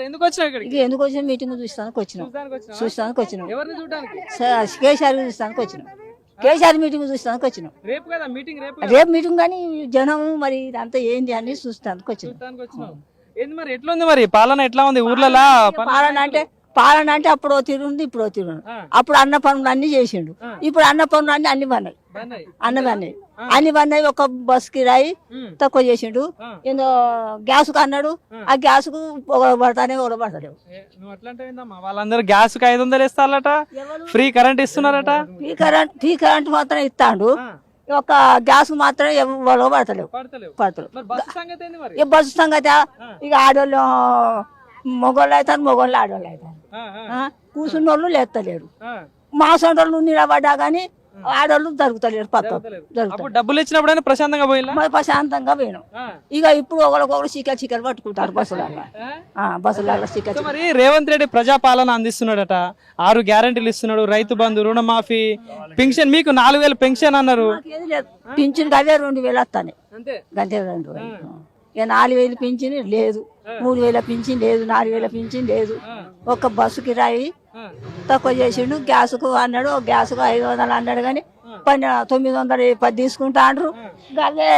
మరి ఎందుకు వచ్చినావు ఇక్కడికి? ఇక ఎందుకు వచ్చిన మీటింగ్ చూస్తానికి వచ్చినాం. చూస్తానికి వచ్చినాం. ఎవరిని చూడడానికి? కేసీఆర్ చూస్తానికి వచ్చినాం. కేసీఆర్ మీటింగ్ చూస్తానికి వచ్చినాం. రేపు కదా మీటింగ్? రేపు మీటింగ్ కానీ జనం మరి ఇదంతా ఏంది అని చూస్తానికి వచ్చినాం. ఏంది మరి ఎట్లా ఉంది మరి పాలన ఎట్లా ఉంది ఊర్లలో? పాలన అంటే అప్పుడు తిరుగుంది ఇప్పుడు తిరుగుంది. అప్పుడు అన్న పనులు అన్ని చేసిండు. ఇప్పుడు అన్న పనులు అన్ని పన్నాయి. అన్ని పన్నాయి. ఒక బస్ కిరాయి తక్కువ చేసిండు. ఏదో గ్యాస్ కు అన్నాడు. ఆ గ్యాస్ కు పడతానే పడతలేవు. వాళ్ళందరూ గ్యాస్ కు 500 ఇస్తారట, ఫ్రీ కరెంట్ ఇస్తున్నారట. ఫ్రీ కరెంట్ మాత్రం ఇస్తాడు. ఒక గ్యాస్ మాత్రం ఎవరో పడతలేవు. బస్సు సంగతి ఇక ఆడోళ్ళు మొగోళ్ళు అవుతారు, మొగోళ్ళు ఆడోళ్ళు అవుతారు. కూర్చున్న వాళ్ళు లేస్తలేరు. మా సొంటోళ్ళు నిలబడ్డా గానీ ఆడోళ్ళు జరుగుతలేరు. డబ్బులు ఇచ్చినప్పుడు ప్రశాంతంగా పోయినా ప్రశాంతంగా పోయినాం. ఇక ఇప్పుడు ఒకరికొకరు చికెన్ పట్టుకుంటారు బస్సులలో. మరి రేవంత్ రెడ్డి ప్రజాపాలన అందిస్తున్నాడట, 6 గ్యారెంటీలు ఇస్తున్నాడు, రైతు బంధు, రుణమాఫీ, పెన్షన్. మీకు 4000 పెన్షన్ అన్నారు. పింఛన్ అవే 2000 వస్తాయి. గంటే 2000. ఇక 4000 పింఛన్ లేదు, 3000 పింఛన్ లేదు, 4000 పింఛన్ లేదు. ఒక బస్సు కిరాయి తక్కువ చేసిండు. గ్యాస్ కు అన్నాడు, గ్యాస్ కు 500 అన్నాడు కానీ 910 తీసుకుంటా అంటారు. అదే